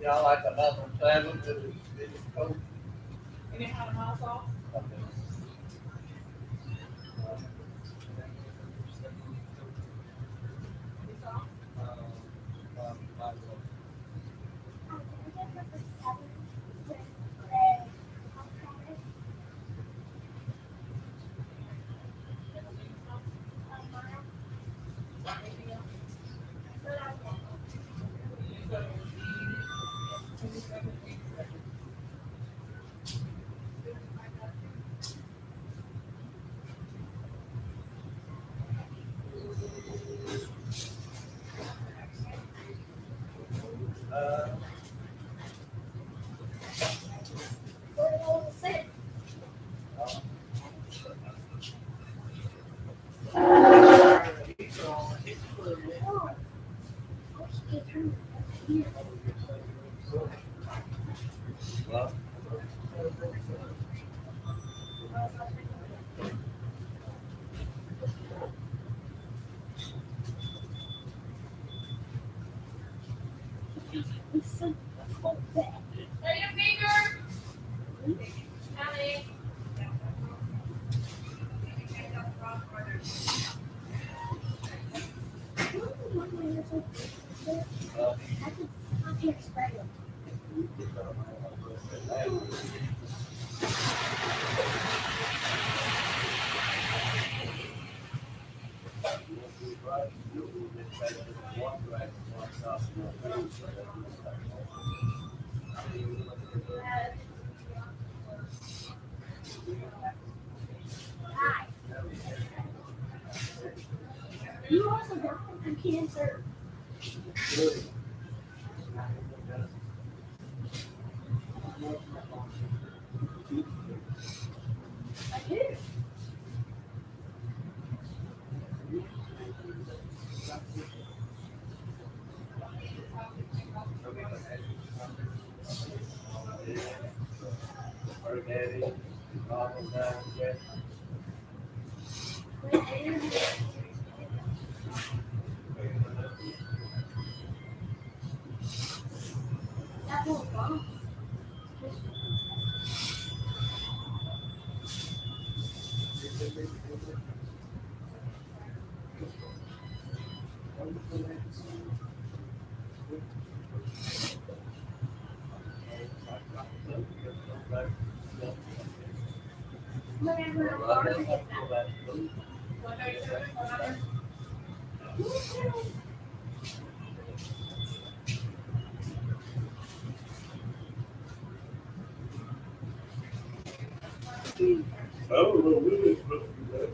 Yeah, I like another 7 to the coach. And then how the mouse off? It's off? Anything else? Well, Are you finger? Honey. You also died from cancer. I did. her daddy, mom and dad, yeah. That whole bomb. Whenever I'm hard to get back. 137, 100. I don't know when it's supposed to be back.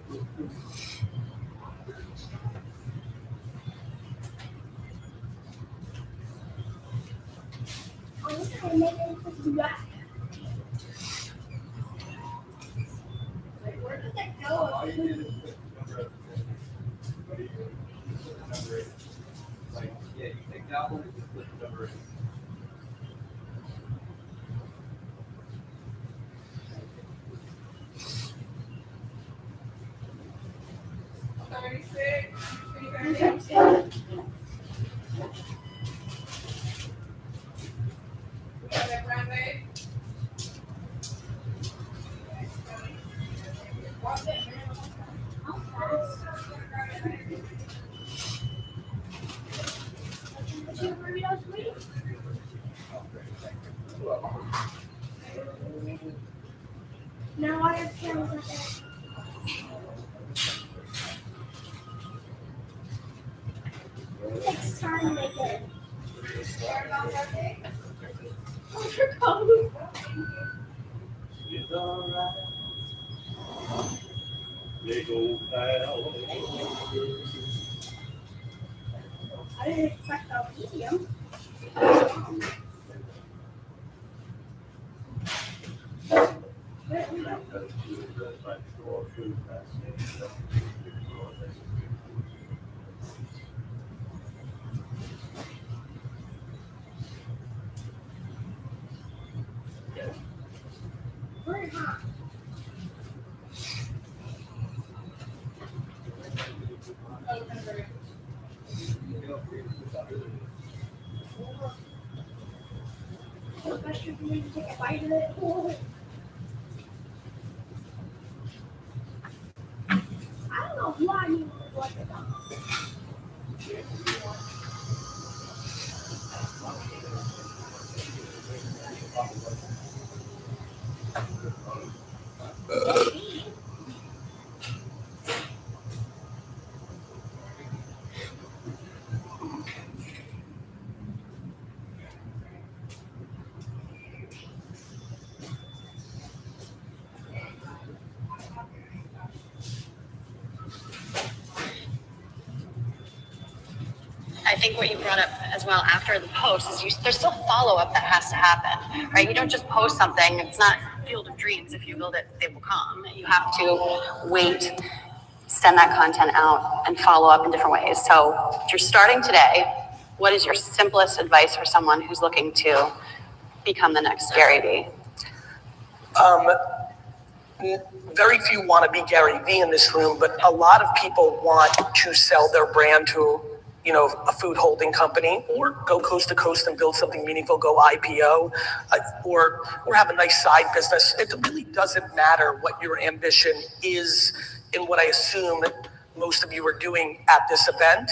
I wish I had made it supposed to be back. Wait, where did that go? All you did is put number up. Number 8. Like, Yeah, you take that one and just put the number in. Now I have cameras up there. It takes time to make it. Oh, you're cold. It's alright. Big old pal. I didn't expect a medium. Very hot. Especially if you need to take a bite of it. I don't know why you would like it. I think what you brought up as well after the post is there's still follow-up that has to happen, right? You don't just post something. It's not field of dreams. If you build it, they will come. You have to wait, send that content out, and follow up in different ways. So if you're starting today, what is your simplest advice for someone who's looking to become the next Gary Vee? Very few want to be Gary Vee in this room, but a lot of people want to sell their brand to, a food holding company, or go coast to coast and build something meaningful, go IPO, or have a nice side business. It really doesn't matter what your ambition is in what I assume most of you are doing at this event.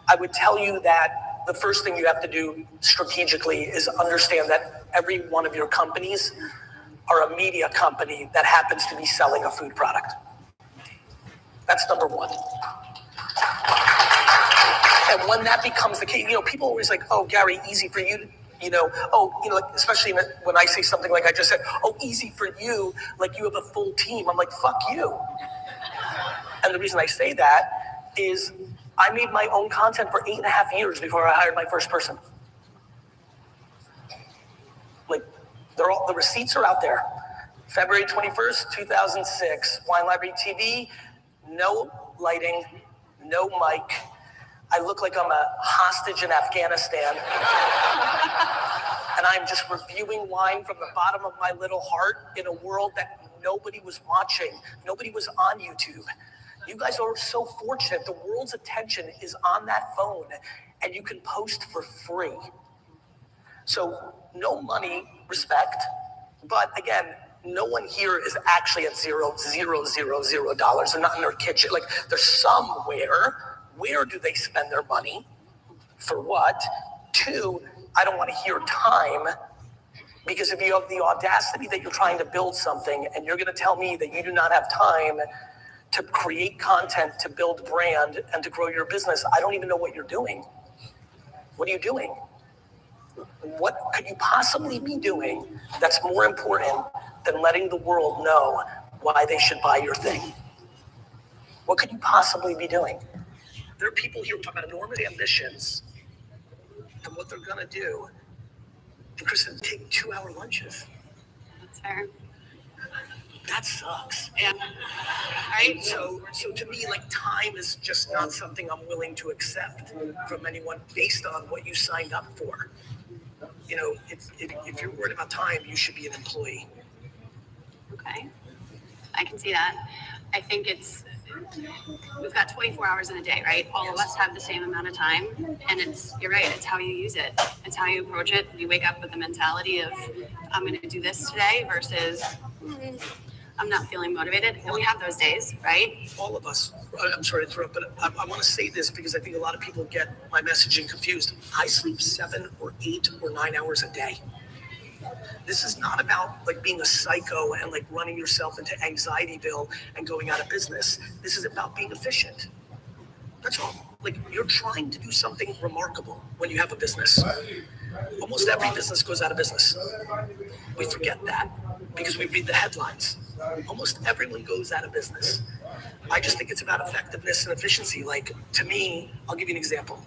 I would tell you that the first thing you have to do strategically is understand that every one of your companies are a media company that happens to be selling a food product. That's number one. And when that becomes the case, people always like, oh, Gary, easy for you, especially when I say something like I just said, oh, easy for you, like you have a full team. I'm like, fuck you. And the reason I say that is I made my own content for 8.5 years before I hired my first person. Like, the receipts are out there. February 21st, 2006, Wine Library TV, no lighting, no mic. I look like I'm a hostage in Afghanistan. And I'm just reviewing wine from the bottom of my little heart in a world that nobody was watching. Nobody was on YouTube. You guys are so fortunate. The world's attention is on that phone, and you can post for free. So no money, respect. But again, no one here is actually at $0.000. They're not in their kitchen. Like, they're somewhere. Where do they spend their money? For what? 2, I don't want to hear time, because if you have the audacity that you're trying to build something and you're going to tell me that you do not have time to create content, to build brand, and to grow your business, I don't even know what you're doing. What are you doing? What could you possibly be doing that's more important than letting the world know why they should buy your thing? What could you possibly be doing? There are people here talking about enormous ambitions and what they're going to do. And Kristen, take 2-hour lunches. That's fair. That sucks. Yeah. Right? So to me, like, time is just not something I'm willing to accept from anyone based on what you signed up for. You know, if you're worried about time, you should be an employee. Okay. I can see that. I think we've got 24 hours in a day, right? All of us have the same amount of time, and you're right, it's how you use it. It's how you approach it. You wake up with the mentality of, I'm going to do this today versus, I'm not feeling motivated. And we have those days, right? All of us. I'm sorry to interrupt, but I want to say this because I think a lot of people get my messaging confused. I sleep 7 or 8 or 9 hours a day. This is not about like being a psycho and like running yourself into Anxietyville and going out of business. This is about being efficient. That's all. Like, you're trying to do something remarkable when you have a business. Almost every business goes out of business. We forget that because we read the headlines. Almost everyone goes out of business. I just think it's about effectiveness and efficiency. Like, to me, I'll give you an example.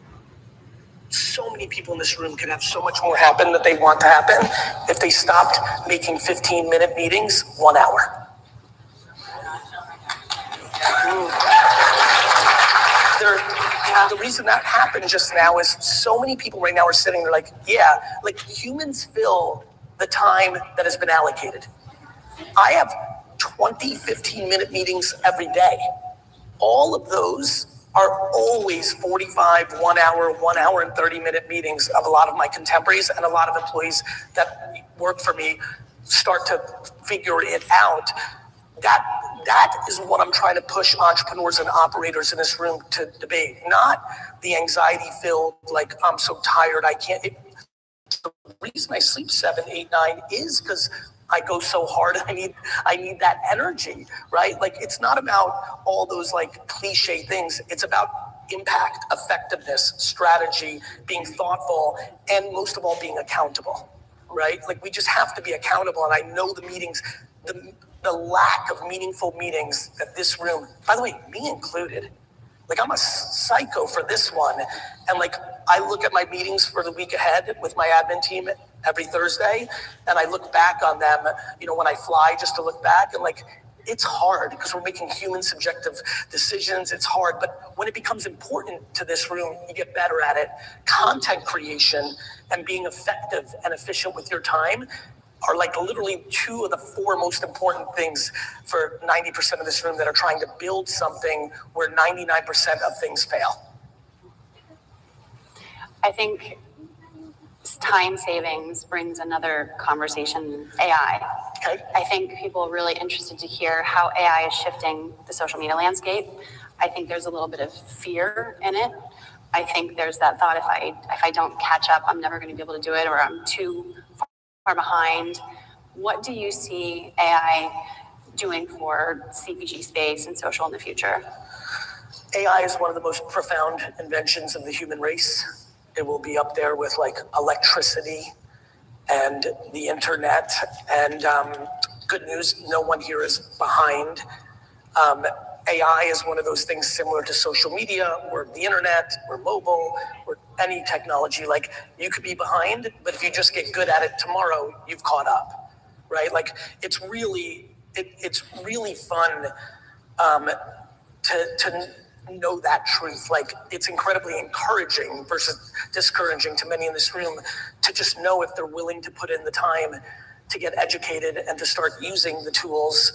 So many people in this room could have so much more happen that they want to happen if they stopped making 15-minute meetings 1 hour. The reason that happened just now is so many people right now are sitting there like, yeah, like humans fill the time that has been allocated. I have 20 15-minute meetings every day. All of those are always 45, 1 hour and 30-minute meetings of a lot of my contemporaries, and a lot of employees that work for me start to figure it out. That is what I'm trying to push entrepreneurs and operators in this room to debate, not the anxiety-filled, like, I'm so tired, I can't. The reason I sleep 7, 8, 9 is because I go so hard. I need that energy, right? Like, it's not about all those like cliche things. It's about impact, effectiveness, strategy, being thoughtful, and most of all, being accountable, right? Like, we just have to be accountable. And I know the meetings, the lack of meaningful meetings that this room, by the way, me included, like, I'm a psycho for this one. And like, I look at my meetings for the week ahead with my admin team every Thursday, and I look back on them, you know, when I fly, just to look back, and like, it's hard because we're making human subjective decisions. It's hard, but when it becomes important to this room, you get better at it. Content creation and being effective and efficient with your time are like literally 2 of the 4 most important things for 90% of this room that are trying to build something where 99% of things fail. I think time savings brings another conversation, AI. Okay. I think people are really interested to hear how AI is shifting the social media landscape. I think there's a little bit of fear in it. I think there's that thought, if I don't catch up, I'm never going to be able to do it, or I'm too far behind. What do you see AI doing for CPG space and social in the future? AI is one of the most profound inventions of the human race. It will be up there with like electricity and the internet. And good news, no one here is behind. AI is one of those things similar to social media or the internet or mobile or any technology. Like, you could be behind, but if you just get good at it tomorrow, you've caught up, right? Like, it's really fun to know that truth. Like, it's incredibly encouraging versus discouraging to many in this room to just know if they're willing to put in the time to get educated and to start using the tools,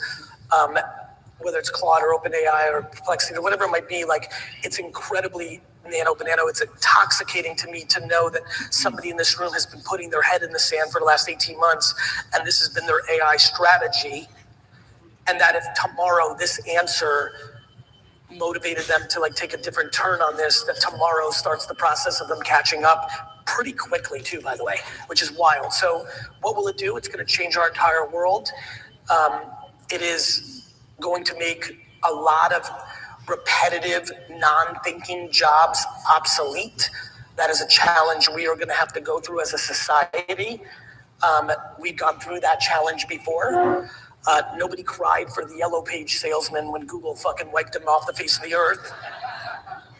whether it's Claude or OpenAI or Perplexity or whatever it might be. Like, it's incredibly nano. It's intoxicating to me to know that somebody in this room has been putting their head in the sand for the last 18 months, and this has been their AI strategy. And that if tomorrow this answer motivated them to like take a different turn on this, that tomorrow starts the process of them catching up pretty quickly too, by the way, which is wild. So what will it do? It's going to change our entire world. It is going to make a lot of repetitive, non-thinking jobs obsolete. That is a challenge we are going to have to go through as a society. We've gone through that challenge before. Nobody cried for the yellow page salesman when Google fucking wiped him off the face of the earth.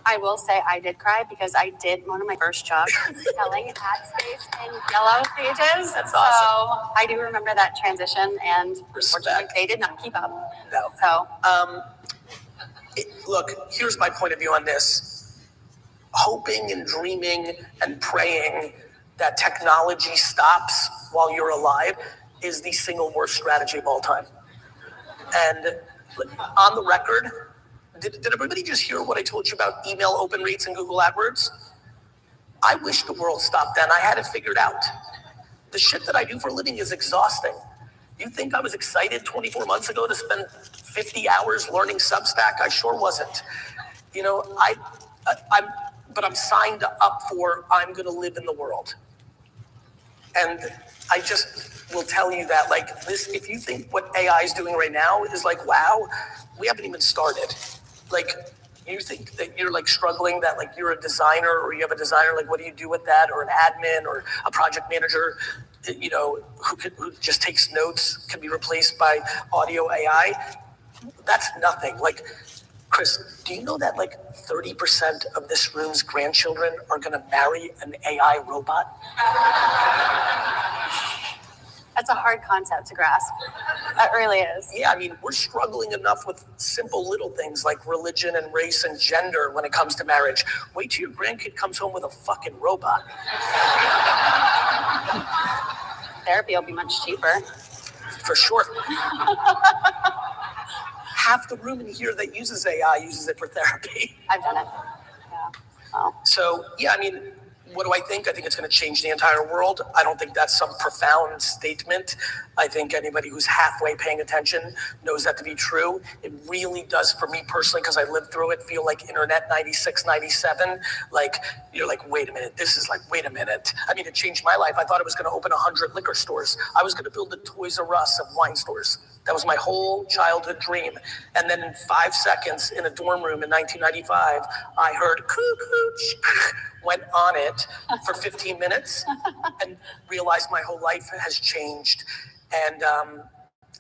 I will say I did cry because I did one of my first jobs selling ad space in Yellow Pages. That's so awesome. I do remember that transition, and Respect. unfortunately they did not keep up. No. So Look, here's my point of view on this. Hoping and dreaming and praying that technology stops while you're alive is the single worst strategy of all time. And on the record, did everybody just hear what I told you about email open rates and Google AdWords? I wish the world stopped then. I had it figured out. The shit that I do for a living is exhausting. You think I was excited 24 months ago to spend 50 hours learning Substack? I sure wasn't. You know, I'm signed up for I'm going to live in the world. And I just will tell you that, like, this, if you think what AI is doing right now is like, wow, we haven't even started. Like, you think that you're like struggling, that like you're a designer or you have a designer, like what do you do with that? Or an admin or a project manager, you know, who just takes notes can be replaced by audio AI. That's nothing. Like, Chris, do you know that like 30% of this room's grandchildren are going to marry an AI robot? that's a hard concept to grasp. That really is. Yeah, I mean, we're struggling enough with simple little things like religion and race and gender when it comes to marriage. Wait till your grandkid comes home with a fucking robot. Therapy will be much cheaper. For sure. Half the room in here that uses AI uses it for therapy. I've done it. Yeah. Well, So, yeah, I mean, what do I think? I think it's going to change the entire world. I don't think that's some profound statement. I think anybody who's halfway paying attention knows that to be true. It really does, for me personally, because I lived through it, feel like Internet 96, 97. Like, you're like, wait a minute. This is like, wait a minute. I mean, it changed my life. I thought it was going to open 100 liquor stores. I was going to build a Toys R Us of wine stores. That was my whole childhood dream. And then in 5 seconds in a dorm room in 1995, I heard coo-coo, went on it for 15 minutes and realized my whole life has changed. And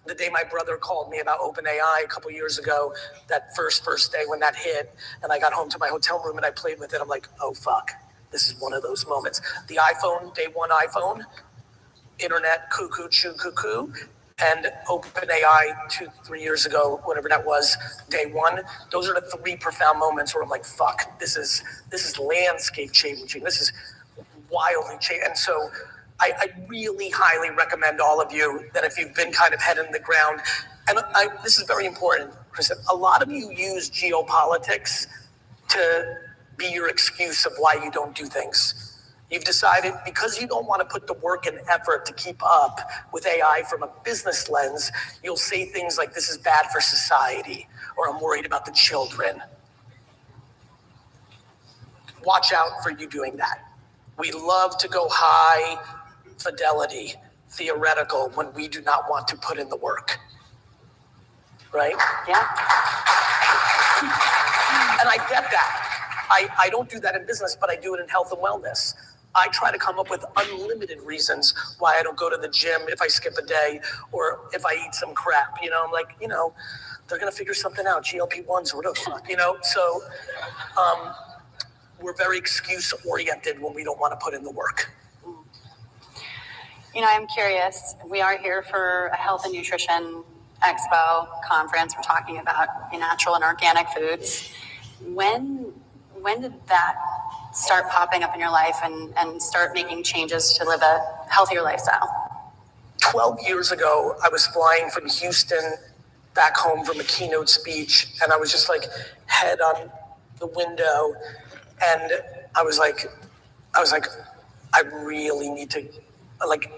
the day my brother called me about OpenAI a couple years ago, that first day when that hit, and I got home to my hotel room and I played with it, I'm like, oh, fuck. This is one of those moments. The iPhone, day one iPhone, internet, cuckoo, choo, cuckoo, and OpenAI 2-3 years ago, whatever that was, day one. Those are the three profound moments where I'm like, fuck, this is landscape changing. This is wildly changing. And so I really highly recommend all of you that if you've been kind of head in the ground, and this is very important, Chris, a lot of you use geopolitics to be your excuse of why you don't do things. You've decided because you don't want to put the work and effort to keep up with AI from a business lens, you'll say things like, this is bad for society, or I'm worried about the children. Watch out for you doing that. We love to go high fidelity, theoretical, when we do not want to put in the work. Right? yeah. And I get that. I don't do that in business, but I do it in health and wellness. I try to come up with unlimited reasons why I don't go to the gym if I skip a day or if I eat some crap. You know, I'm like, you know, they're going to figure something out. GLP-1s, what the fuck, you know? So we're very excuse-oriented when we don't want to put in the work. You know, I'm curious. We are here for a health and nutrition expo conference. We're talking about natural and organic foods. When did that start popping up in your life and start making changes to live a healthier lifestyle? 12 years ago, I was flying from Houston back home from a keynote speech, and I was just like head on the window, and I was like, I really need to, like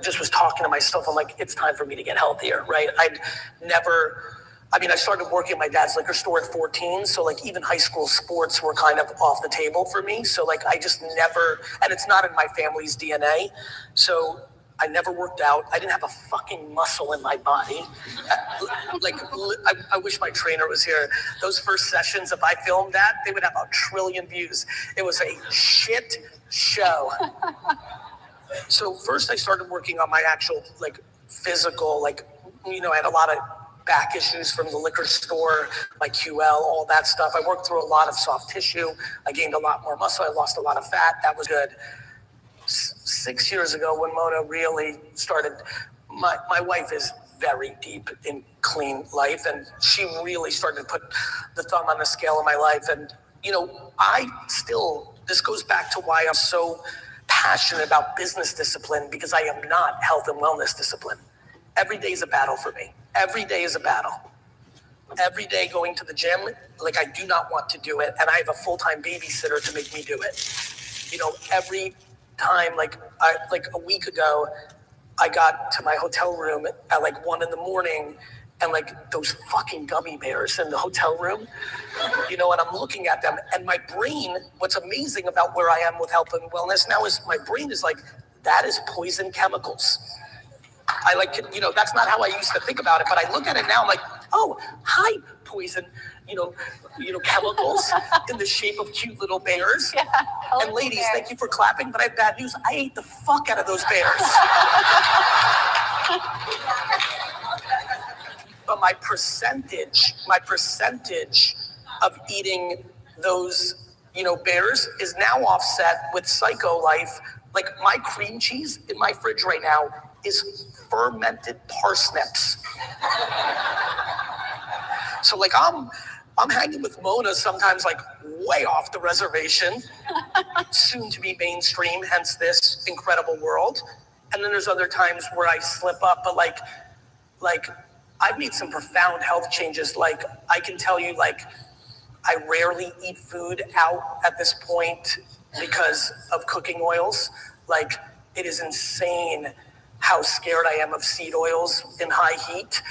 just was talking to myself. I'm like, it's time for me to get healthier, right? I started working at my dad's liquor store at 14. So like even high school sports were kind of off the table for me. So like I just never, and it's not in my family's DNA. So I never worked out. I didn't have a fucking muscle in my body. I wish my trainer was here. Those first sessions, if I filmed that, they would have 1 trillion views. It was a shit show. So first I started working on my actual like physical, like, you know, I had a lot of back issues from the liquor store, my QL, all that stuff. I worked through a lot of soft tissue. I gained a lot more muscle. I lost a lot of fat. That was good. 6 years ago, when Mona really started, my wife is very deep in clean life, and she really started to put the thumb on the scale of my life. And, you know, this goes back to why I'm so passionate about business discipline, because I am not health and wellness discipline. Every day is a battle for me. Every day is a battle. Every day going to the gym, like I do not want to do it, and I have a full-time babysitter to make me do it. You know, every time, like a week ago, I got to my hotel room at like 1 a.m, and like those fucking gummy bears in the hotel room, you know, and I'm looking at them, and my brain, what's amazing about where I am with health and wellness now is my brain is like, that is poison chemicals. I like, you know, that's not how I used to think about it, but I look at it now, I'm like, oh, hi, poison, you know, chemicals in the shape of cute little bears. Yeah, and ladies, bears. Thank you for clapping, but I have bad news. I ate the fuck out of those bears. But my percentage of eating those, you know, bears is now offset with Psycho Life. Like my cream cheese in my fridge right now is fermented parsnips. So like I'm hanging with Mona sometimes, like way off the reservation, soon to be mainstream, hence this incredible world. And then there's other times where I slip up, but like I've made some profound health changes. Like I can tell you, like I rarely eat food out at this point because of cooking oils. Like it is insane how scared I am of seed oils in high heat.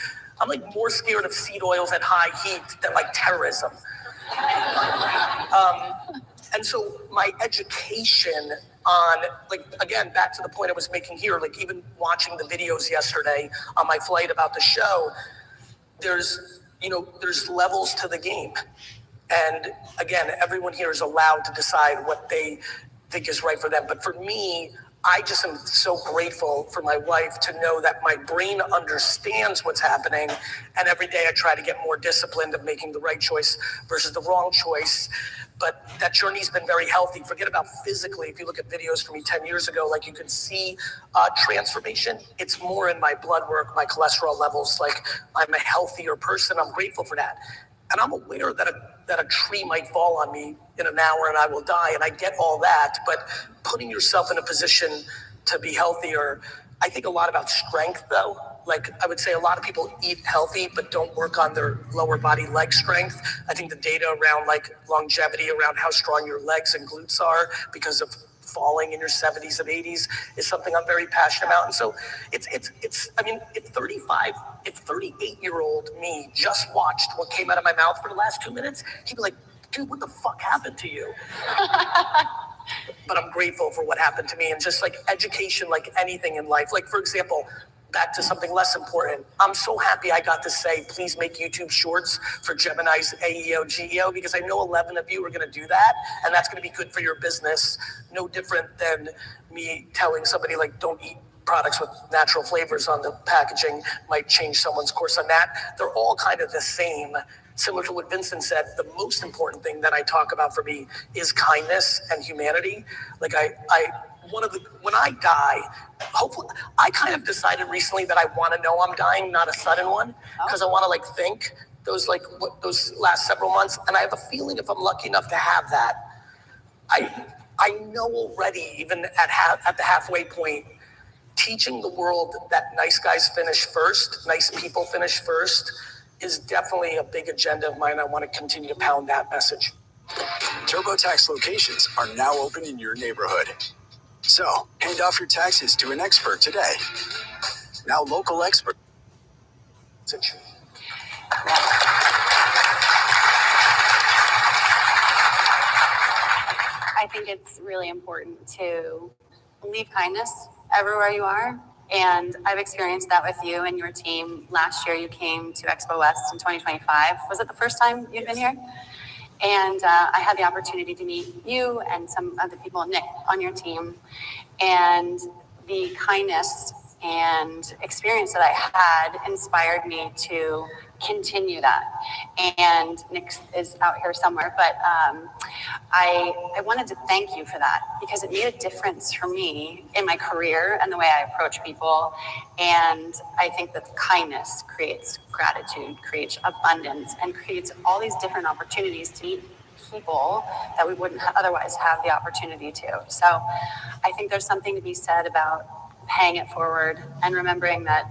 I'm like more scared of seed oils at high heat than like terrorism. And so my education on, like, again, back to the point I was making here, like even watching the videos yesterday on my flight about the show, there's levels to the game. And again, everyone here is allowed to decide what they think is right for them. But for me, I just am so grateful for my wife to know that my brain understands what's happening. And every day I try to get more disciplined of making the right choice versus the wrong choice. But that journey's been very healthy. Forget about physically. If you look at videos from me 10 years ago, like you can see transformation. It's more in my blood work, my cholesterol levels. Like I'm a healthier person. I'm grateful for that. And I'm aware that a tree might fall on me in an hour and I will die. And I get all that. But putting yourself in a position to be healthier, I think a lot about strength, though. Like I would say a lot of people eat healthy, but don't work on their lower body leg strength. I think the data around like longevity, around how strong your legs and glutes are because of falling in your 70s and 80s is something I'm very passionate about. And so it's I mean, if 38-year-old me just watched what came out of my mouth for the last 2 minutes, he'd be like, dude, what the fuck happened to you? But I'm grateful for what happened to me, and just like education, like anything in life. Like, for example, back to something less important. I'm so happy I got to say, please make YouTube shorts for Gemini's AEO, GEO, because I know 11 of you are going to do that, and that's going to be good for your business. No different than me telling somebody, like, don't eat products with natural flavors on the packaging might change someone's course on that. They're all kind of the same. Similar to what Vincent said, the most important thing that I talk about for me is kindness and humanity. Like when I die, hopefully, I kind of decided recently that I want to know I'm dying, not a sudden one, because I want to like think those last several months. And I have a feeling if I'm lucky enough to have that, I know already, even at the halfway point, teaching the world that nice guys finish first, nice people finish first, is definitely a big agenda of mine. I want to continue to pound that message. TurboTax locations are now open in your neighborhood. So, hand off your taxes to an expert today. Now, local expert. I think it's really important to leave kindness everywhere you are. And I've experienced that with you and your team. Last year, you came to Expo West in 2025. Was it the first time you'd been here? And I had the opportunity to meet you and some other people, Nick, on your team. And the kindness and experience that I had inspired me to continue that. And Nick is out here somewhere, but I wanted to thank you for that because it made a difference for me in my career and the way I approach people. And I think that kindness creates gratitude, creates abundance, and creates all these different opportunities to meet people that we wouldn't otherwise have the opportunity to. So I think there's something to be said about paying it forward and remembering that,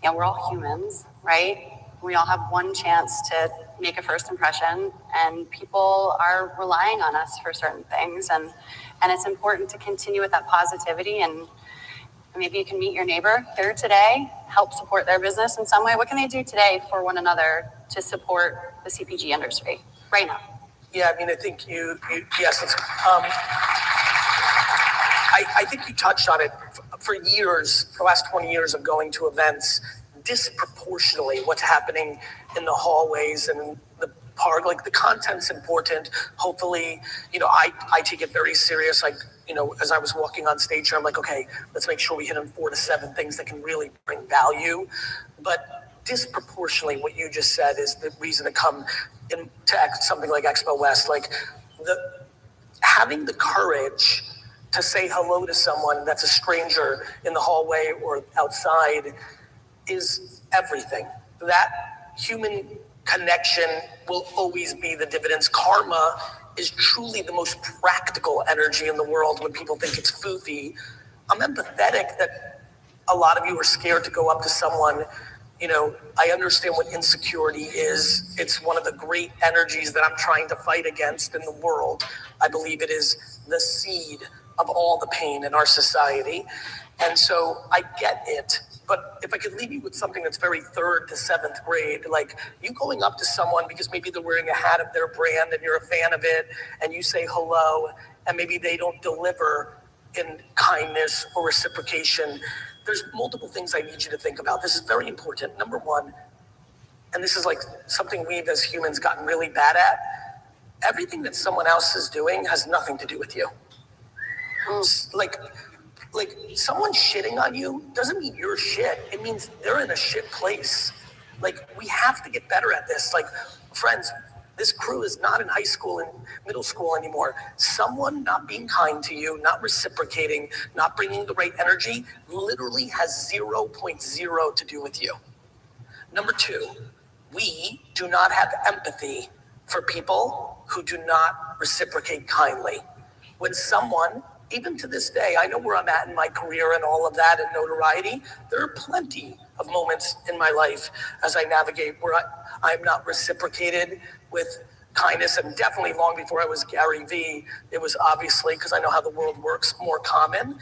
you know, we're all humans, right? We all have one chance to make a first impression, and people are relying on us for certain things. And it's important to continue with that positivity. And maybe you can meet your neighbor here today, help support their business in some way. What can they do today for one another to support the CPG industry right now? Yeah, I mean, I think yes, it's, I think you touched on it for years, for the last 20 years of going to events, disproportionately what's happening in the hallways and in the park. Like, the content's important. Hopefully, you know, I take it very serious. Like, you know, as I was walking on stage here, I'm like, okay, let's make sure we hit on 4 to 7 things that can really bring value. But disproportionately, what you just said is the reason to come in to something like Expo West. Like, having the courage to say hello to someone that's a stranger in the hallway or outside is everything. That human connection will always be the dividends. Karma is truly the most practical energy in the world when people think it's foofy. I'm empathetic that a lot of you are scared to go up to someone. You know, I understand what insecurity is. It's one of the great energies that I'm trying to fight against in the world. I believe it is the seed of all the pain in our society. And so I get it. But if I could leave you with something that's very 3rd to 7th grade, like you going up to someone because maybe they're wearing a hat of their brand and you're a fan of it, and you say hello, and maybe they don't deliver in kindness or reciprocation. There's multiple things I need you to think about. This is very important. Number one, and this is like something we've as humans gotten really bad at, everything that someone else is doing has nothing to do with you. Like someone shitting on you doesn't mean you're shit. It means they're in a shit place. Like, we have to get better at this. Like, friends, this crew is not in high school and middle school anymore. Someone not being kind to you, not reciprocating, not bringing the right energy, literally has 0.0 to do with you. Number 2, we do not have empathy for people who do not reciprocate kindly. When someone, even to this day, I know where I'm at in my career and all of that and notoriety. There are plenty of moments in my life as I navigate where I'm not reciprocated with kindness, and definitely long before I was Gary Vee, it was obviously, because I know how the world works, more common.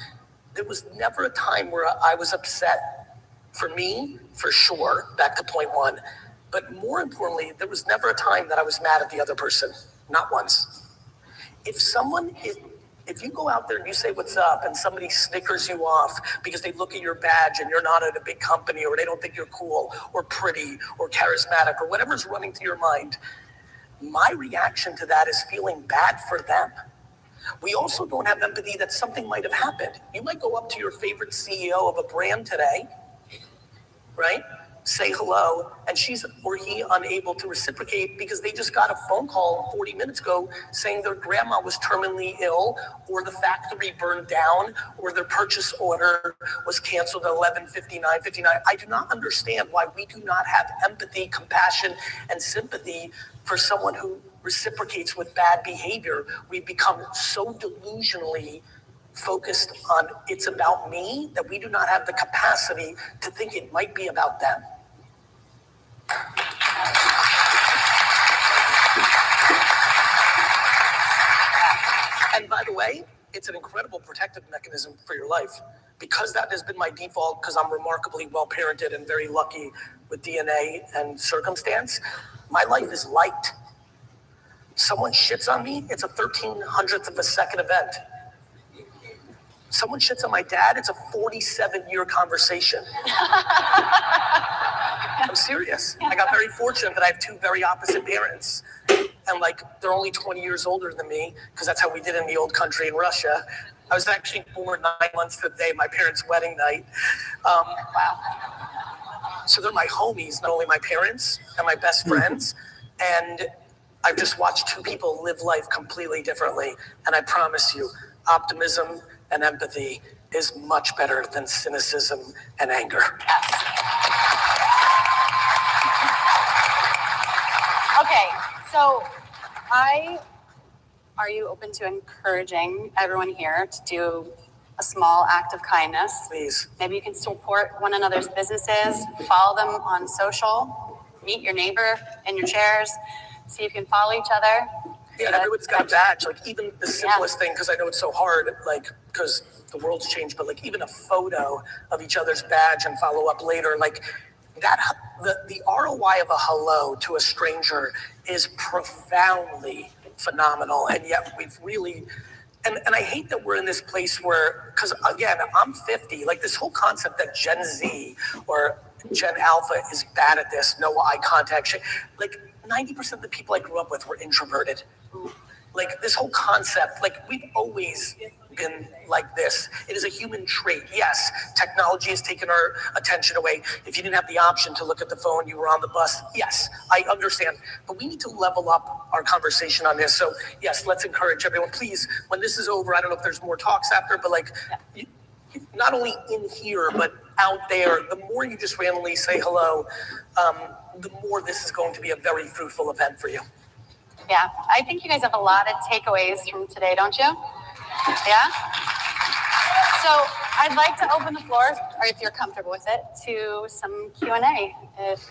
There was never a time where I was upset. For me, for sure, back to point 1. But more importantly, there was never a time that I was mad at the other person. Not once. If you go out there and you say what's up and somebody snickers you off because they look at your badge and you're not at a big company, or they don't think you're cool or pretty or charismatic or whatever's running through your mind, my reaction to that is feeling bad for them. We also don't have empathy that something might have happened. You might go up to your favorite CEO of a brand today, right? Say hello, and she's or he unable to reciprocate because they just got a phone call 40 minutes ago saying their grandma was terminally ill, or the factory burned down, or their purchase order was canceled at 11:59. I do not understand why we do not have empathy, compassion, and sympathy for someone who reciprocates with bad behavior. We've become so delusionally focused on it's about me that we do not have the capacity to think it might be about them. And by the way, it's an incredible protective mechanism for your life. Because that has been my default, because I'm remarkably well parented and very lucky with DNA and circumstance, my life is light. Someone shits on me, it's a 1/1300th of a second event. Someone shits on my dad, it's a 47-year conversation. I'm serious. I got very fortunate that I have 2 very opposite parents. And like, they're only 20 years older than me, because that's how we did in the old country in Russia. I was actually born 9 months to the day of my parents' wedding night. Wow. So they're my homies, not only my parents and my best friends. And I've just watched two people live life completely differently. And I promise you, optimism and empathy is much better than cynicism and anger. Okay, so are you open to encouraging everyone here to do a small act of kindness? Please. Maybe you can support one another's businesses, follow them on social, meet your neighbor in your chairs, see if you can follow each other. Yeah, everyone's got a badge. Like even the simplest thing, because I know it's so hard, like because the world's changed, but like even a photo of each other's badge and follow up later, like that, the ROI of a hello to a stranger is profoundly phenomenal. And yet we've really, and I hate that we're in this place where, because again, I'm 50, like this whole concept that Gen Z or Gen Alpha is bad at this, no eye contact, like 90% of the people I grew up with were introverted. Like this whole concept, like we've always been like this. It is a human trait. Yes, technology has taken our attention away. If you didn't have the option to look at the phone, you were on the bus. Yes, I understand. But we need to level up our conversation on this. So yes, let's encourage everyone. Please, when this is over, I don't know if there's more talks after, but like not only in here, but out there, the more you just randomly say hello, the more this is going to be a very fruitful event for you. Yeah, I think you guys have a lot of takeaways from today, don't you? Yeah? So I'd like to open the floor, or if you're comfortable with it, to some Q&A.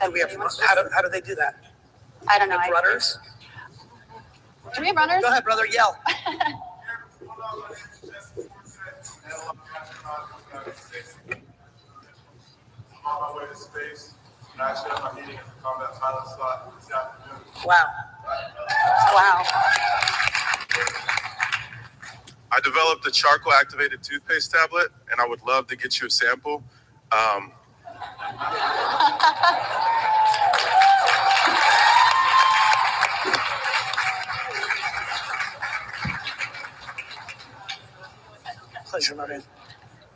Do we have, how do they do that? I don't know. Have runners? Do we have runners? Go ahead, brother, yell. On my way to space, and I actually have my meeting at the combat pilot slot this afternoon. Wow. Wow. I developed a charcoal activated toothpaste tablet, and I would love to get you a sample. Pleasure, my man.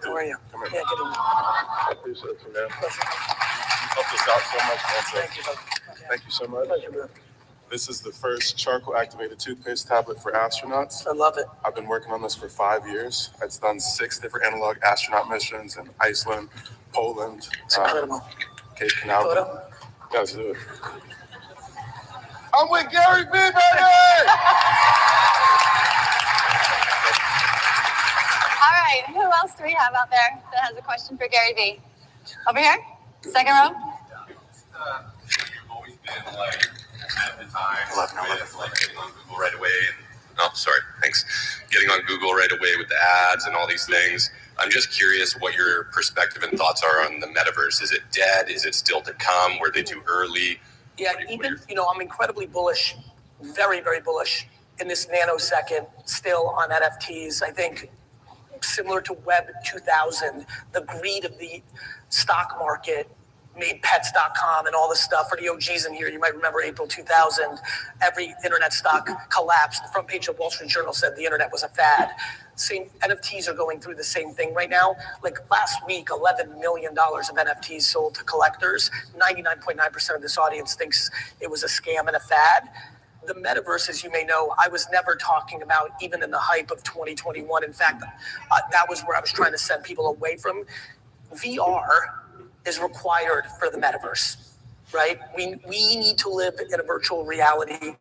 How are you? Come here. Yeah, get in. I appreciate you, man. You helped us out so much, man. Thank you, brother. Thank you so much. Pleasure, man. This is the first charcoal activated toothpaste tablet for astronauts. I love it. I've been working on this for 5 years. It's done 6 different analog astronaut missions in Iceland, Poland, It's incredible. Cape Canaveral. Photo? Yeah, let's do it. I'm with Gary B, baby! All right, who else do we have out there that has a question for Gary V? Over here, second row. You've always been like at the time with like getting on Google right away. Getting on Google right away with the ads and all these things. I'm just curious what your perspective and thoughts are on the metaverse. Is it dead? Is it still to come? Were they too early? Yeah, I'm incredibly bullish, very, very bullish in this nanosecond still on NFTs. I think similar to Web 2000, the greed of the stock market made pets.com and all this stuff. For the OGs in here, you might remember April 2000, every internet stock collapsed. The front page of Wall Street Journal said the internet was a fad. Same NFTs are going through the same thing right now. Like last week, $11 million of NFTs sold to collectors. 99.9% of this audience thinks it was a scam and a fad. The metaverse, as you may know, I was never talking about even in the hype of 2021. In fact, that was where I was trying to send people away from. VR is required for the metaverse, right? We need to live in a virtual reality,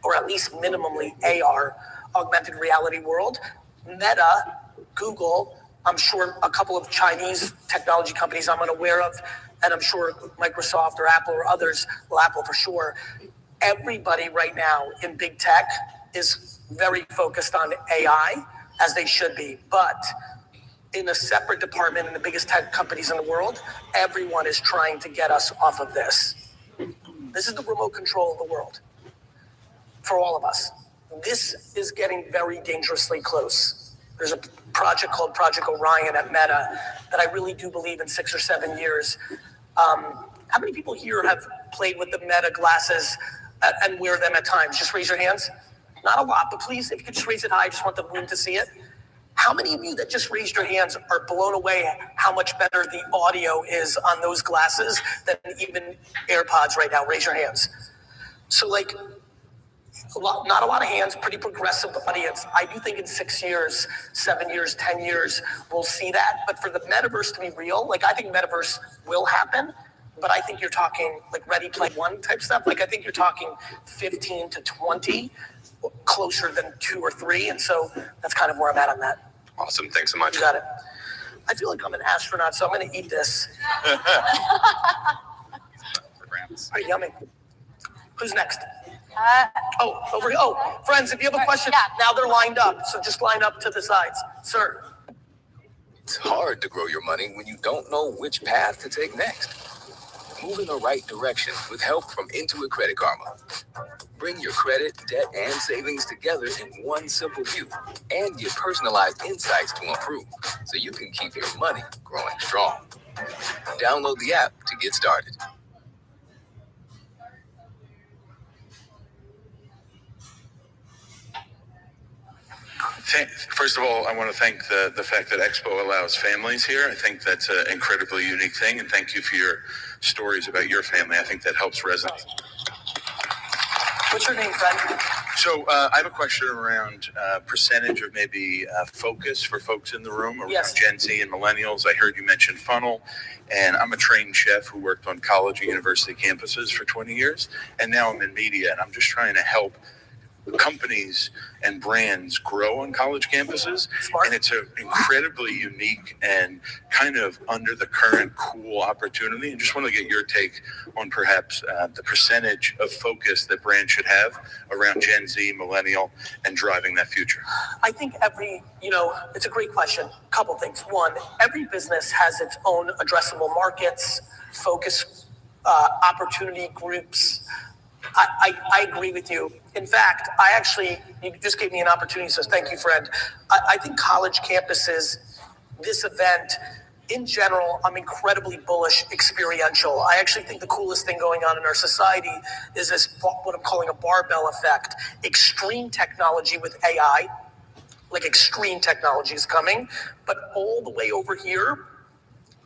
or at least minimally AR, augmented reality world. Meta, Google, I'm sure a couple of Chinese technology companies I'm unaware of, and I'm sure Microsoft or Apple or others, well, Apple for sure. Everybody right now in big tech is very focused on AI, as they should be, but in a separate department in the biggest tech companies in the world, everyone is trying to get us off of this. This is the remote control of the world for all of us. This is getting very dangerously close. There's a project called Project Orion at Meta that I really do believe in 6 or 7 years. How many people here have played with the Meta glasses and wear them at times? Just raise your hands. Not a lot, but please, if you could just raise it high, I just want the room to see it. How many of you that just raised your hands are blown away how much better the audio is on those glasses than even AirPods right now? Raise your hands. So like, not a lot of hands, pretty progressive audience. I do think in 6 years, 7 years, 10 years, we'll see that. But for the metaverse to be real, like I think metaverse will happen, but I think you're talking like Ready Player One type stuff. Like I think you're talking 15 to 20, closer than 2 or 3. And so that's kind of where I'm at on that. Awesome. Thanks so much. You got it. I feel like I'm an astronaut, so I'm going to eat this. All right, yummy. Who's next? Over here. Oh, friends, if you have a question, now they're lined up. So just line up to the sides. Sir. It's hard to grow your money when you don't know which path to take next. Move in the right direction with help from Intuit Credit Karma. Bring your credit, debt, and savings together in one simple view and get personalized insights to improve so you can keep your money growing strong. Download the app to get started. First of all, I want to thank the fact that Expo allows families here. I think that's an incredibly unique thing, and thank you for your stories about your family. I think that helps resonate. What's your name, friend? So I have a question around percentage of maybe focus for folks in the room around Gen Z and millennials. I heard you mention funnel, and I'm a trained chef who worked on college and university campuses for 20 years, and now I'm in media, and I'm just trying to help companies and brands grow on college campuses. Smart. And it's an incredibly unique and kind of under the current cool opportunity. And just want to get your take on perhaps the percentage of focus that brands should have around Gen Z, millennial, and driving that future. I think it's a great question. Couple things. One, every business has its own addressable markets, focus, opportunity groups. I agree with you. In fact, you just gave me an opportunity, so thank you, friend. I think college campuses, this event, in general, I'm incredibly bullish experiential. I actually think the coolest thing going on in our society is this, what I'm calling a barbell effect. Extreme technology with AI, like extreme technology is coming, but all the way over here,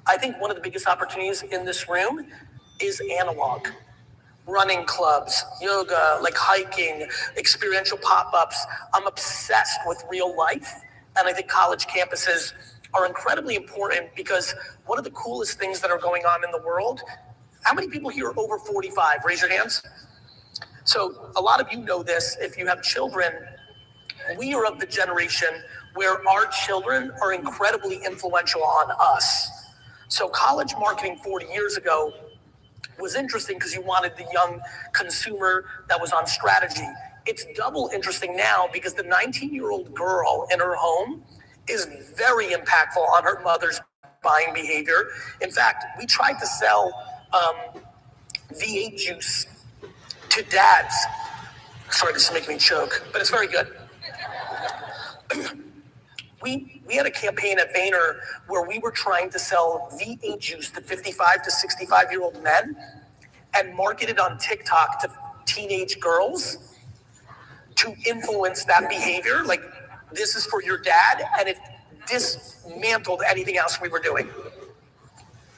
I think one of the biggest opportunities in this room is analog. Running clubs, yoga, like hiking, experiential pop-ups. I'm obsessed with real life. And I think college campuses are incredibly important because one of the coolest things that are going on in the world, how many people here are over 45? Raise your hands. So a lot of you know this, if you have children, we are of the generation where our children are incredibly influential on us. So college marketing 40 years ago was interesting because you wanted the young consumer that was on strategy. It's double interesting now because the 19-year-old girl in her home is very impactful on her mother's buying behavior. In fact, we tried to sell V8 juice to dads. Sorry, this is making me choke, but it's very good. We had a campaign at Vayner where we were trying to sell V8 juice to 55 to 65-year-old men and market it on TikTok to teenage girls to influence that behavior. Like, this is for your dad, and it dismantled anything else we were doing.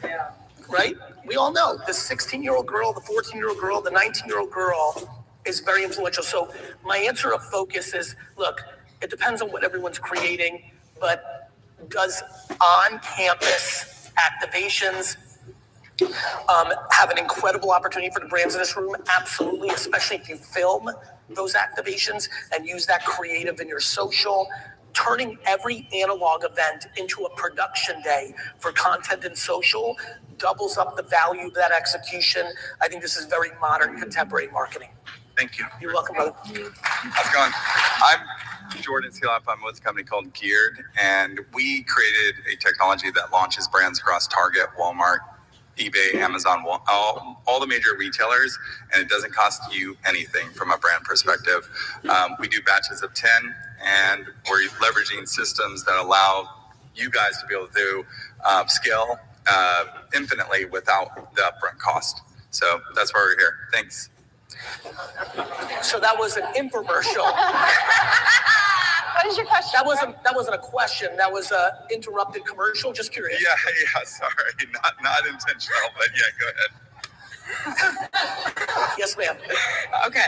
Yeah. Right? We all know the 16-year-old girl, the 14-year-old girl, the 19-year-old girl is very influential. So my answer of focus is, look, it depends on what everyone's creating, but does on-campus activations have an incredible opportunity for the brands in this room? Absolutely, especially if you film those activations and use that creative in your social. Turning every analog event into a production day for content and social doubles up the value of that execution. I think this is very modern, contemporary marketing. Thank you. You're welcome, brother. How's it going? I'm Jordan Seeloff. I'm with a company called Geared, and we created a technology that launches brands across Target, Walmart, eBay, Amazon, all the major retailers, and it doesn't cost you anything from a brand perspective. We do batches of 10, and we're leveraging systems that allow you guys to be able to do scale infinitely without the upfront cost. So that's why we're here. Thanks. So that was an infomercial. What is your question? That wasn't a question. That was a interrupted commercial. Just curious. Yeah, sorry. Not intentional, but yeah, go ahead. Yes, ma'am. Okay.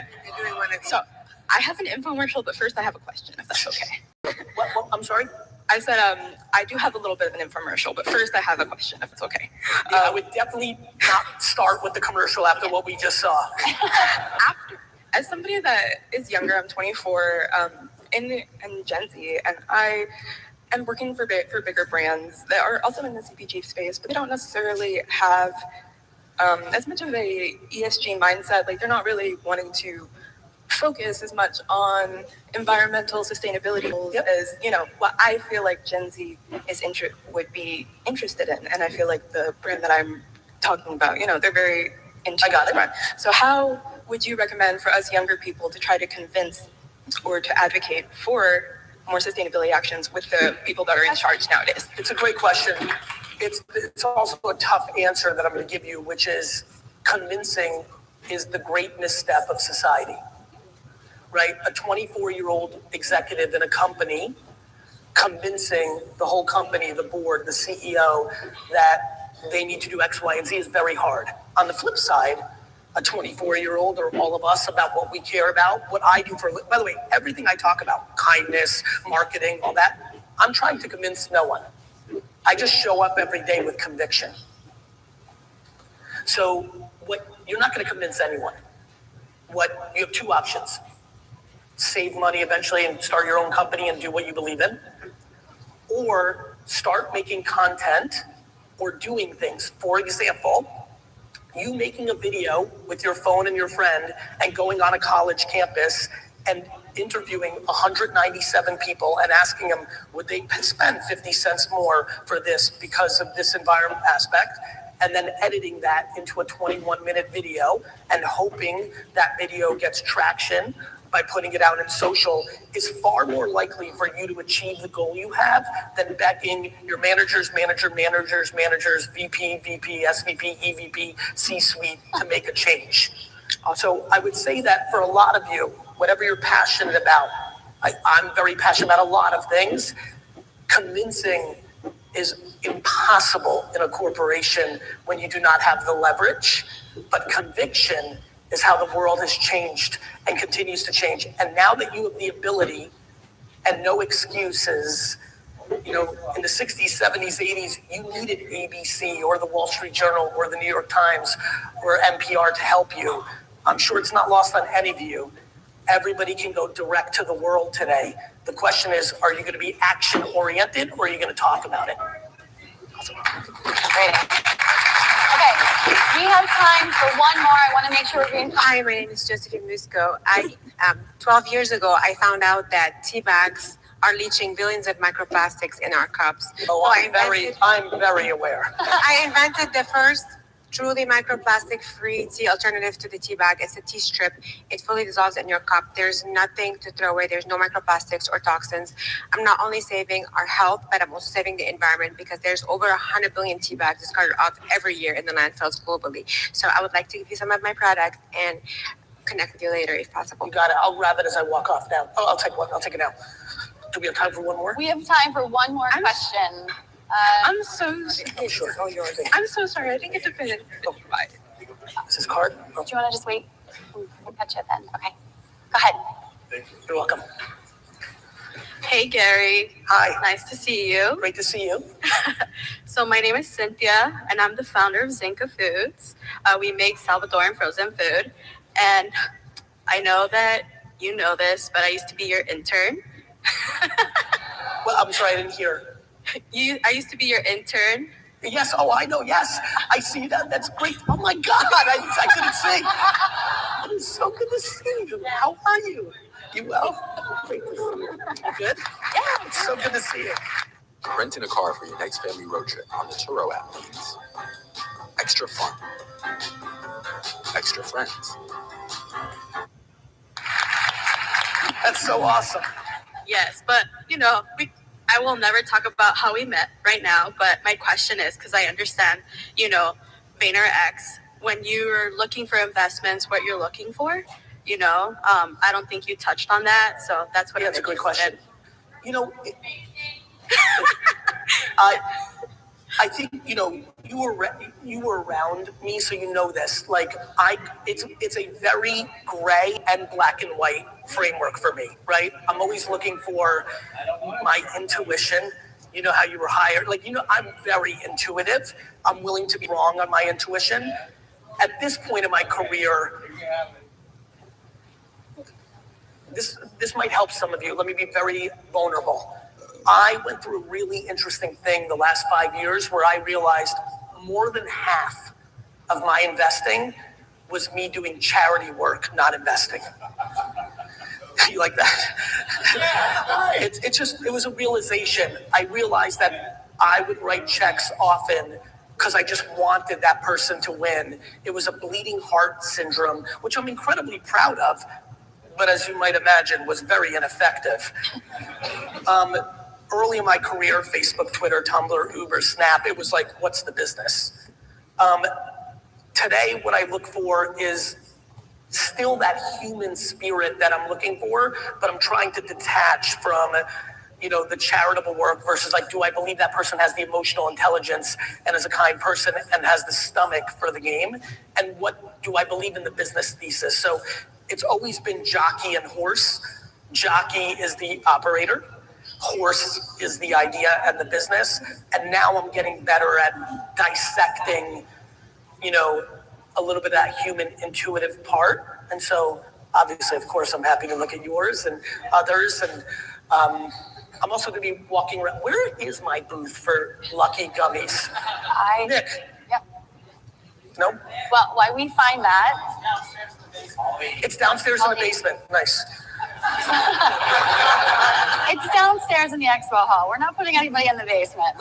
So I have an infomercial, but first I have a question, if that's okay. What? I'm sorry? I said I do have a little bit of an infomercial, but first I have a question, if it's okay. I would definitely not start with the commercial after what we just saw. As somebody that is younger, I'm 24, in Gen Z, and I am working for bigger brands that are also in the CPG space, but they don't necessarily have as much of a ESG mindset. Like, they're not really wanting to focus as much on environmental sustainability goals as, what I feel like Gen Z would be interested in. And I feel like the brand that I'm talking about, they're very into this brand. So how would you recommend for us younger people to try to convince or to advocate for more sustainability actions with the people that are in charge nowadays? It's a great question. It's also a tough answer that I'm going to give you, which is convincing is the great misstep of society, right? A 24-year-old executive in a company convincing the whole company, the board, the CEO, that they need to do X, Y, and Z is very hard. On the flip side, a 24-year-old or all of us about what we care about, what I do for, by the way, everything I talk about, kindness, marketing, all that, I'm trying to convince no one. I just show up every day with conviction. So you're not going to convince anyone. You have two options. Save money eventually and start your own company and do what you believe in, or start making content or doing things. For example, you making a video with your phone and your friend and going on a college campus and interviewing 197 people and asking them, would they spend 50 cents more for this because of this environment aspect? And then editing that into a 21-minute video and hoping that video gets traction by putting it out in social is far more likely for you to achieve the goal you have than begging your managers, VP, SVP, EVP, C-suite to make a change. So I would say that for a lot of you, whatever you're passionate about, I'm very passionate about a lot of things. Convincing is impossible in a corporation when you do not have the leverage, but conviction is how the world has changed and continues to change. And now that you have the ability and no excuses, in the 60s, 70s, 80s, you needed ABC or the Wall Street Journal or the New York Times or NPR to help you. I'm sure it's not lost on any of you. Everybody can go direct to the world today. The question is, are you going to be action-oriented or are you going to talk about it? Awesome. Great. Okay, we have time for one more. I want to make sure we're being. Hi, my name is Josephine Musco. 12 years ago, I found out that tea bags are leaching billions of microplastics in our cups. Oh, I'm very aware. I invented the first truly microplastic-free tea alternative to the tea bag. It's a tea strip. It fully dissolves in your cup. There's nothing to throw away. There's no microplastics or toxins. I'm not only saving our health, but I'm also saving the environment because there's over 100 billion tea bags discarded out every year in the landfills globally. So I would like to give you some of my product and connect with you later if possible. You got it. I'll grab it as I walk off now. Oh, I'll take one. I'll take it now. Do we have time for one more? We have time for one more question. I'm so sure. I'm so sorry. I didn't get to finish. Oh, bye. Is this card? Do you want to just wait? We'll catch you then. Okay. Go ahead. Thank you. You're welcome. Hey, Gary. Hi. Nice to see you. Great to see you. So my name is Cynthia, and I'm the founder of Zinca Foods. We make Salvadoran frozen food. And I know that you know this, but I used to be your intern. Well, I'm sorry, I didn't hear. I used to be your intern. Yes, oh, I know, yes. I see that. That's great. Oh, my God, I couldn't sing. It's so good to see you. How are you? You well? Great to see you. You good? Yeah, it's so good to see you. Renting a car for your next family road trip on the Turo app means extra fun, extra friends. That's so awesome. Yes, but, I will never talk about how we met right now, but my question is, because I understand, VaynerX, when you're looking for investments, what you're looking for, I don't think you touched on that, so that's what That's a good question. You know, I think, you know, you were around me, so you know this. Like, it's a very gray and black and white framework for me, right? I'm always looking for my intuition. You know how you were hired? Like, you know, I'm very intuitive. I'm willing to be wrong on my intuition. At this point in my career, this might help some of you. Let me be very vulnerable. I went through a really interesting thing the last 5 years where I realized more than half of my investing was me doing charity work, not investing. You like that? It was a realization. I realized that I would write checks often because I just wanted that person to win. It was a bleeding heart syndrome, which I'm incredibly proud of, but as you might imagine, was very ineffective. Early in my career, Facebook, Twitter, Tumblr, Uber, Snap, it was like, what's the business? Today, what I look for is still that human spirit that I'm looking for, but I'm trying to detach from, you know, the charitable work versus like, do I believe that person has the emotional intelligence and is a kind person and has the stomach for the game? And what do I believe in the business thesis? So it's always been jockey and horse. Jockey is the operator. Horse is the idea and the business. And now I'm getting better at dissecting, you know, a little bit of that human intuitive part. And so obviously, of course, I'm happy to look at yours and others. And I'm also going to be walking around. Where is my booth for Lucky Gummies? Nick? Yep. No? Well, why we find that? It's downstairs in the basement. Nice. It's downstairs in the expo hall. We're not putting anybody in the basement.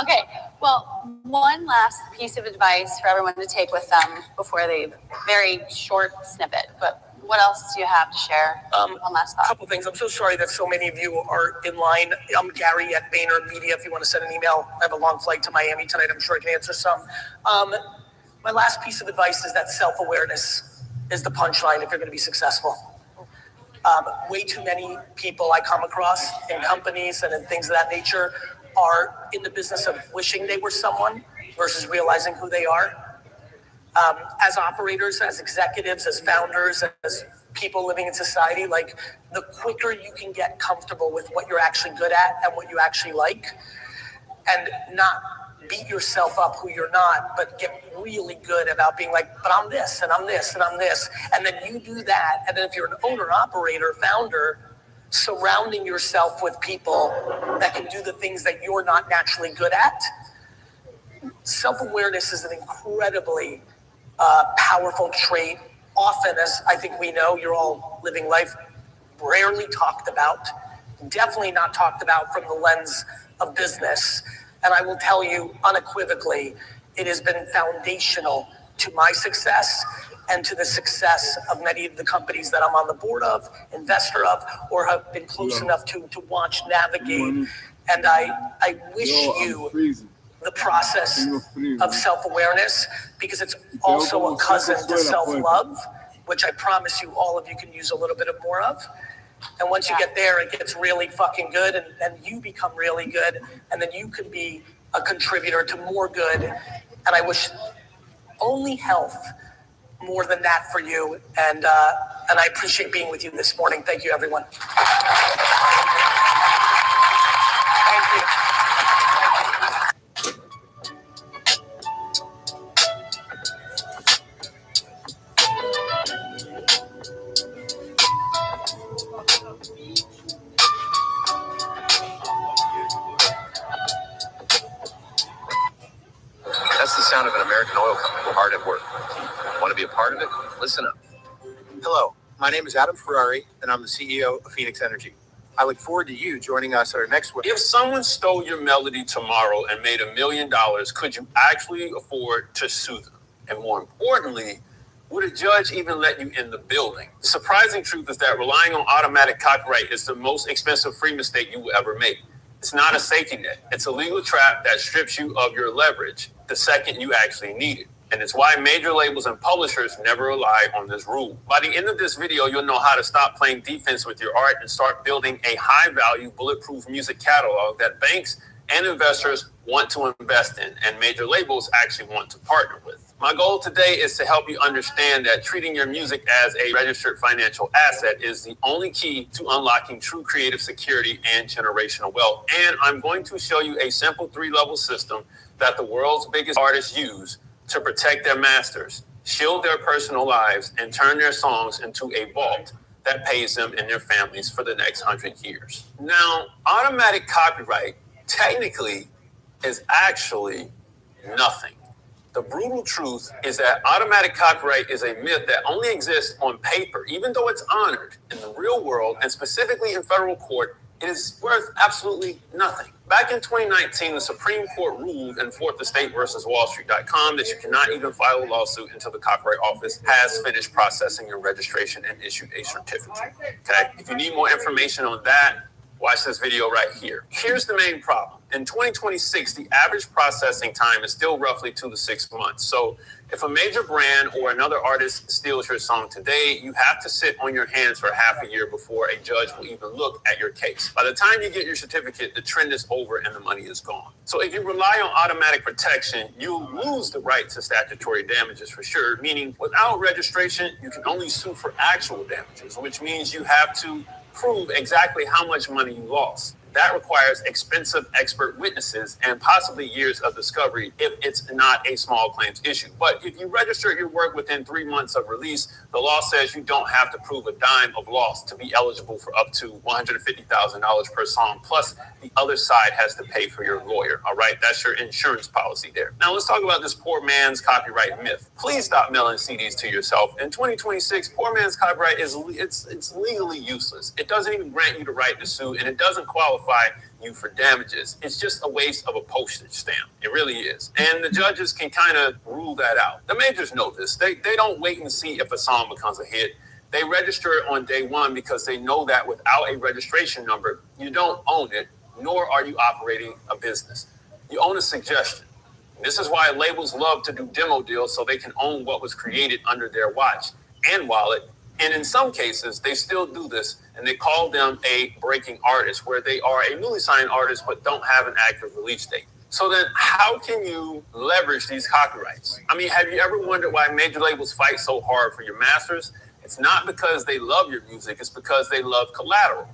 Okay, well, one last piece of advice for everyone to take with them before they, very short snippet, but what else do you have to share? One last thought. A couple things. I'm so sorry that so many of you are in line. I'm Gary at Vayner Media. If you want to send an email, I have a long flight to Miami tonight. I'm sure I can answer some. My last piece of advice is that self-awareness is the punchline if you're going to be successful. Way too many people I come across in companies and in things of that nature are in the business of wishing they were someone versus realizing who they are. As operators, as executives, as founders, as people living in society, like the quicker you can get comfortable with what you're actually good at and what you actually like, and not beat yourself up who you're not, but get really good about being like, but I'm this, and I'm this, and I'm this. And then you do that. And then if you're an owner, operator, founder, surrounding yourself with people that can do the things that you're not naturally good at. Self-awareness is an incredibly powerful trait. Often, as I think we know, you're all living life, rarely talked about, definitely not talked about from the lens of business. And I will tell you unequivocally, it has been foundational to my success and to the success of many of the companies that I'm on the board of, investor of, or have been close enough to watch navigate. And I wish you the process of self-awareness, because it's also a cousin to self-love, which I promise you all of you can use a little bit of more of. And once you get there, it gets really fucking good, and then you become really good, and then you can be a contributor to more good. And I wish only health more than that for you. And I appreciate being with you this morning. Thank you, everyone. Thank you. That's the sound of an American oil company hard at work. Want to be a part of it? Listen up. Hello, my name is Adam Ferrari, and I'm the CEO of Phoenix Energy. I look forward to you joining us at our next webinar. If someone stole your melody tomorrow and made $1 million, could you actually afford to sue them? And more importantly, would a judge even let you in the building? The surprising truth is that relying on automatic copyright is the most expensive free mistake you will ever make. It's not a safety net. It's a legal trap that strips you of your leverage the second you actually need it. And it's why major labels and publishers never rely on this rule. By the end of this video, you'll know how to stop playing defense with your art and start building a high-value, bulletproof music catalog that banks and investors want to invest in, and major labels actually want to partner with. My goal today is to help you understand that treating your music as a registered financial asset is the only key to unlocking true creative security and generational wealth. And I'm going to show you a simple 3-level system that the world's biggest artists use to protect their masters, shield their personal lives, and turn their songs into a vault that pays them and their families for the next 100 years. Now, automatic copyright technically is actually nothing. The brutal truth is that automatic copyright is a myth that only exists on paper. Even though it's honored in the real world and specifically in federal court, it is worth absolutely nothing. Back in 2019, the Supreme Court ruled in Fourth Estate versus WallStreet.com that you cannot even file a lawsuit until the Copyright Office has finished processing your registration and issued a certificate. Okay? If you need more information on that, watch this video right here. Here's the main problem. In 2026, the average processing time is still roughly 2 to 6 months. So if a major brand or another artist steals your song today, you have to sit on your hands for half a year before a judge will even look at your case. By the time you get your certificate, the trend is over and the money is gone. So if you rely on automatic protection, you'll lose the right to statutory damages for sure, meaning without registration, you can only sue for actual damages, which means you have to prove exactly how much money you lost. That requires expensive expert witnesses and possibly years of discovery if it's not a small claims issue. But if you register your work within 3 months of release, the law says you don't have to prove a dime of loss to be eligible for up to $150,000 per song. Plus, the other side has to pay for your lawyer. All right, that's your insurance policy there. Now let's talk about this poor man's copyright myth. Please stop mailing CDs to yourself. In 2026, poor man's copyright is it's legally useless. It doesn't even grant you the right to sue, and it doesn't qualify you for damages. It's just a waste of a postage stamp. It really is. And the judges can kind of rule that out. The majors know this. They don't wait and see if a song becomes a hit. They register it on day one because they know that without a registration number, you don't own it, nor are you operating a business. You own a suggestion. This is why labels love to do demo deals so they can own what was created under their watch and wallet. And in some cases, they still do this, and they call them a breaking artist, where they are a newly signed artist but don't have an active release date. So then how can you leverage these copyrights? I mean, have you ever wondered why major labels fight so hard for your masters? It's not because they love your music, it's because they love collateral.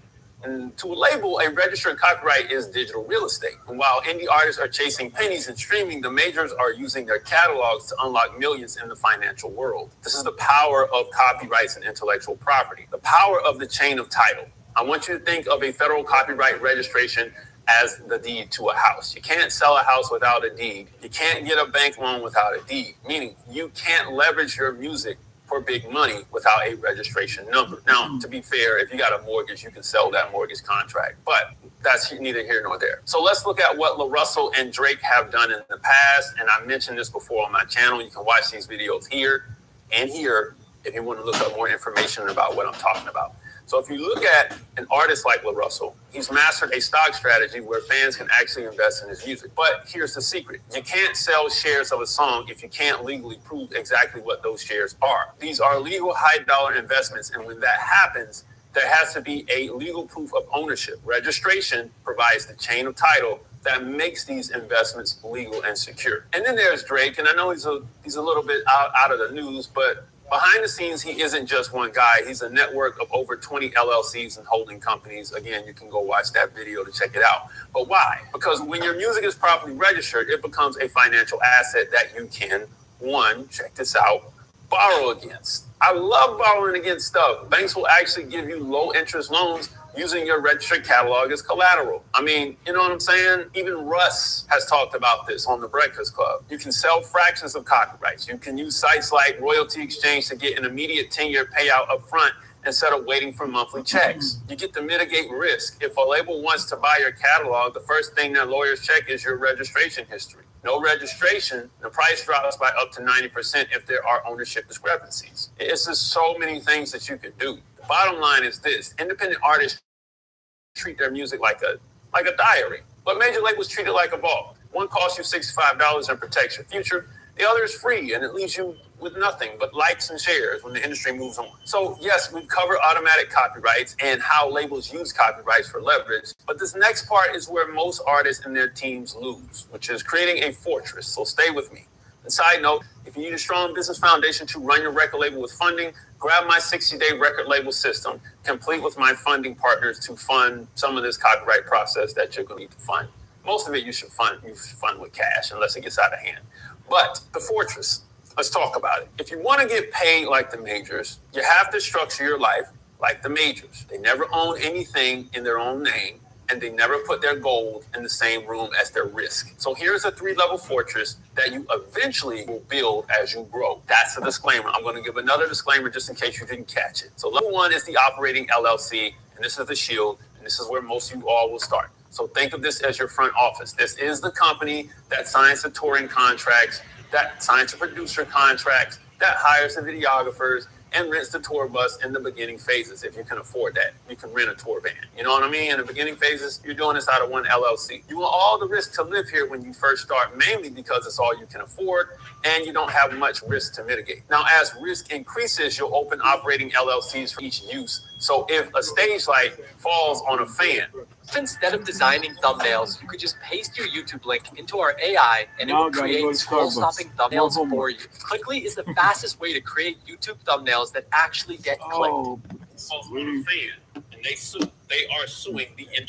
And to a label, a registered copyright is digital real estate. And while indie artists are chasing pennies and streaming, the majors are using their catalogs to unlock millions in the financial world. This is the power of copyrights and intellectual property, the power of the chain of title. I want you to think of a federal copyright registration as the deed to a house. You can't sell a house without a deed. You can't get a bank loan without a deed, meaning you can't leverage your music for big money without a registration number. Now, to be fair, if you got a mortgage, you can sell that mortgage contract, but that's neither here nor there. So let's look at what LaRussell and Drake have done in the past. And I mentioned this before on my channel. You can watch these videos here and here if you want to look up more information about what I'm talking about. So if you look at an artist like LaRussell, he's mastered a stock strategy where fans can actually invest in his music. But here's the secret. You can't sell shares of a song if you can't legally prove exactly what those shares are. These are legal high-dollar investments, and when that happens, there has to be a legal proof of ownership. Registration provides the chain of title that makes these investments legal and secure. And then there's Drake, and I know he's a little bit out of the news, but behind the scenes, he isn't just one guy. He's a network of over 20 LLCs and holding companies. Again, you can go watch that video to check it out. But why? Because when your music is properly registered, it becomes a financial asset that you can, one, check this out, borrow against. I love borrowing against stuff. Banks will actually give you low interest loans using your registered catalog as collateral. I mean, you know what I'm saying? Even Russ has talked about this on The Breakfast Club. You can sell fractions of copyrights. You can use sites like Royalty Exchange to get an immediate 10-year payout up front instead of waiting for monthly checks. You get to mitigate risk. If a label wants to buy your catalog, the first thing their lawyers check is your registration history. No registration, the price drops by up to 90% if there are ownership discrepancies. It's just so many things that you can do. The bottom line is this: independent artists treat their music like a diary, but major labels treat it like a vault. One costs you $65 and protects your future. The other is free, and it leaves you with nothing but likes and shares when the industry moves on. So yes, we cover automatic copyrights and how labels use copyrights for leverage. But this next part is where most artists and their teams lose, which is creating a fortress. So stay with me. And side note, if you need a strong business foundation to run your record label with funding, grab my 60-day record label system, complete with my funding partners to fund some of this copyright process that you're going to need to fund. Most of it you should fund with cash unless it gets out of hand. But the fortress, let's talk about it. If you want to get paid like the majors, you have to structure your life like the majors. They never own anything in their own name, and they never put their gold in the same room as their risk. So here's a 3-level fortress that you eventually will build as you grow. That's a disclaimer. I'm going to give another disclaimer just in case you didn't catch it. So level 1 is the operating LLC, and this is the shield, and this is where most of you all will start. So think of this as your front office. This is the company that signs the touring contracts, that signs the producer contracts, that hires the videographers, and rents the tour bus in the beginning phases. If you can afford that, you can rent a tour van. You know what I mean? In the beginning phases, you're doing this out of one LLC. You want all the risk to live here when you first start, mainly because it's all you can afford and you don't have much risk to mitigate. Now, as risk increases, you'll open operating LLCs for each use. So if a stage light falls on a fan, Instead of designing thumbnails, you could just paste your YouTube link into our AI and it will create scroll-stopping thumbnails for you. Clickly is the fastest way to create YouTube thumbnails that actually get clicked. falls on a fan, and they are suing the internet.